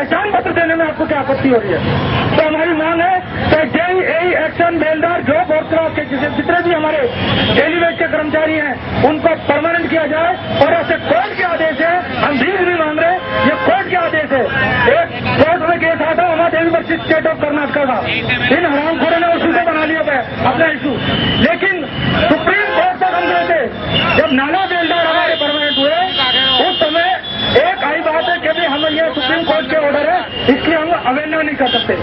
पहचान पत्र देने में आपको क्या आपत्ति हो रही है? तो हमारी मांग है कि जेईई एक्शन बेलदार जॉब और क्राफ्ट के जितने भी हमारे डेली वेज के कर्मचारी हैं उनको परमानेंट किया जाए। और ऐसे कोर्ट के आदेश है, हम भीख नहीं मांग रहे, ये कोर्ट के आदेश है। एक कोर्ट में केस आता है हमारे यूनिवर्सिटी स्टेट ऑफ कर्नाटक का, इन हरामखोरों ने इशू को बना लिया है अपना इशू। लेकिन सुप्रीम कोर्ट तक हम गए थे जब नाला बेलदार हमारे परमानेंट हुए, उस समय एक आई बात है कि हम ये सुप्रीम कोर्ट के ऑर्डर है, इसकी हम अवहेलना नहीं कर सकते।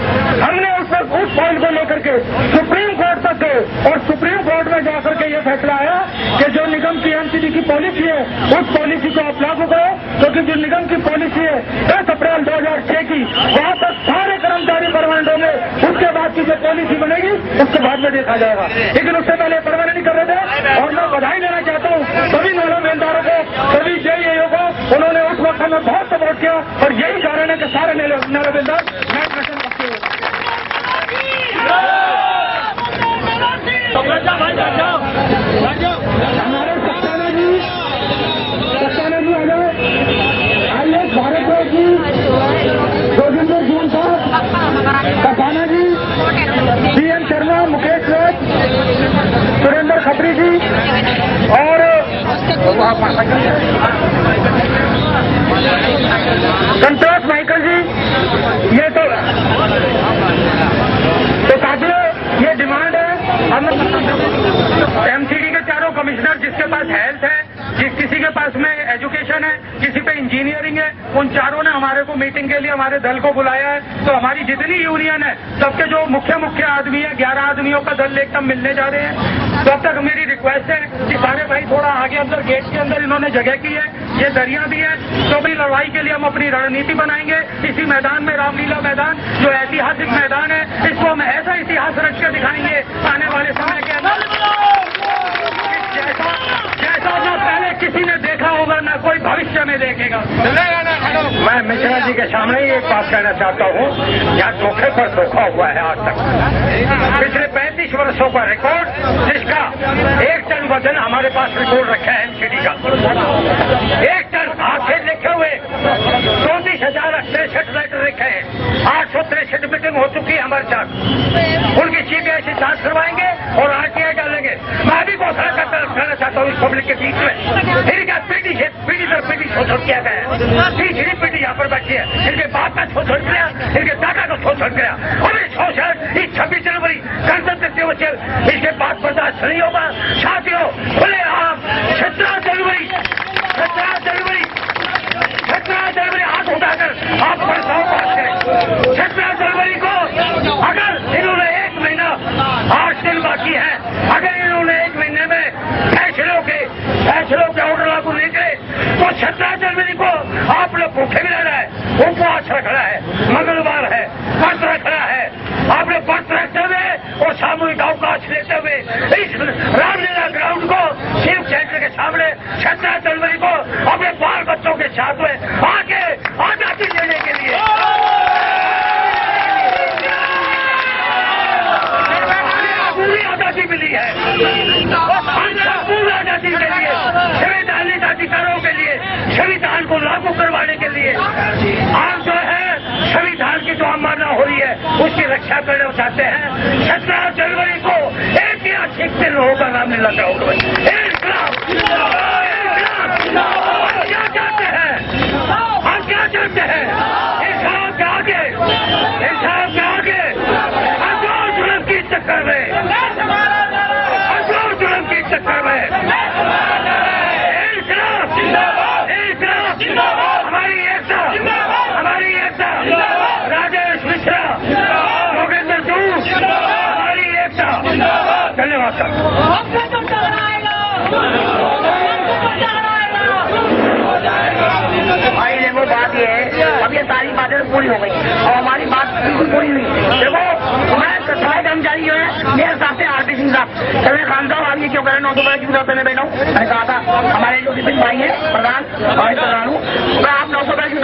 हमने उस पॉइंट को लेकर के सुप्रीम कोर्ट तक गए और सुप्रीम कोर्ट में जाकर के ये फैसला आया कि जो निगम की एमसीडी की पॉलिसी है उस पॉलिसी को आप लागू करो, क्योंकि जो निगम की पॉलिसी है 10 अप्रैल 2006 की, वहां तक सारे कर्मचारी परमानेंट होंगे। उसके बाद की जो पॉलिसी बनेगी उसके बाद में देखा जाएगा, लेकिन उससे पहले परमानेंट नहीं कर रहे थे। और मैं बधाई देना चाहता हूँ सभी नाला बेलदारों को, सभी जेईई को, उन्होंने उस वक्त हमें बहुत सपोर्ट किया और यही कारण है कि सारे नाला बेलदार नए प्रश्न करते हुए हमारे सक्सेना जी आ जाए, आईएएस भारद्वाज जी, जोगिंदर जून साहब, कसाना जी, पीएम शर्मा, मुकेश राज, सुरेंद्र खत्री जी और संतोष माइकल जी। ये तो साथियों ये डिमांड है। हम एमसीडी के चारों कमिश्नर जिसके पास हेल्थ है, किसी के पास में एजुकेशन है, किसी पे इंजीनियरिंग है, उन चारों ने हमारे को मीटिंग के लिए हमारे दल को बुलाया है। तो हमारी जितनी यूनियन है सबके जो मुख्य आदमी है 11 आदमियों का दल एकदम मिलने जा रहे हैं। तो अब तक मेरी रिक्वेस्ट है कि सारे भाई थोड़ा आगे अंदर गेट के अंदर इन्होंने जगह की है, ये दरिया भी है, तो भी लड़ाई के लिए हम अपनी रणनीति बनाएंगे। इसी मैदान में रामलीला मैदान जो ऐतिहासिक मैदान है, इसको हम ऐसा इतिहास रच के दिखाएंगे आने वाले समय के अंदर जैसा ना पहले किसी ने देखा होगा ना कोई भविष्य में देखेगा। मैं मिश्रा जी के सामने ही एक बात कहना चाहता हूँ, यहाँ धोखे पर धोखा हुआ है आज तक। पिछले 35 वर्षों का रिकॉर्ड, जिसका 1 टन वजन हमारे पास रिकॉर्ड रखा है एमसीडी का, 1 टन हाथ से लिखे हुए 34,063 लेटर लिखे हैं। 863 मीटिंग हो चुकी है हमारे साथ। उनकी सीबीआई से जांच करवाएंगे और आरटीआई डालेंगे। मैं भी घोषणा करना चाहता हूँ इस पब्लिक के बीच में। फिर क्या पीढ़ी दर पीढ़ी शोषण किया गया है, तीसरी पीढ़ी यहाँ पर बैठी है, इनके बाप का शोषण किया, इनके दादा का शोषण किया, और इस शोषण इस 26 जनवरी गणतंत्र दिवस इसके बाद बर्दाश्त नहीं होगा। साथियों खुले आप 17 जनवरी हाथ उठाकर आप प्रस्ताव पास करें। 17 जनवरी को अगर इन्होंने 1 महीना 8 दिन बाकी है, अगर इन्होंने 1 महीने में फैसलों के ऑर्डर लागू नहीं करे तो 17 जनवरी को आप लोग भूखे भी रहना है, उपवास रखना है, मंगलवार है, व्रत रखना है। आपने व्रत रखते हुए और सामूहिक अवकाश लेते हुए इस रामलीला ग्राउंड को शिव सेंटर के सामने 17 जनवरी को अपने बाल बच्चों के साथ में आके आजादी लेने के लिए पूरी आजादी मिली है। पूरी आजादी के लिए, संवैधानिक अधिकारों के लिए, संविधान को लागू करवाने के लिए आप जो है संविधान की जो अवमानना हो रही है उसकी रक्षा करना चाहते हैं। 17 जनवरी को ऐतिहासिक दिन होगा रामलीला ग्राउंड में। क्या चाहते हैं? हम क्या चाहते हैं? इंसाफ के आगे अजोर जुल्म की चक्कर में हमारी एकता राजेश मिश्रा, जोगिंदर जून, हमारी एकता। धन्यवाद भाई। देखो बात ये है, अब ये सारी बातें पूरी हो गई और हमारी बात बिल्कुल पूरी हुई। देखो मैं सफाई कर्मचारी जो है मेरे हिसाब से आरपी सिंह साहब, चले खान साहब आप ये क्यों करें 900 की जरूरत में बैठा हूँ। मैंने कहा था हमारे जो विपिन भाई है प्रधान और प्रधान हूँ, मैं आप 900 की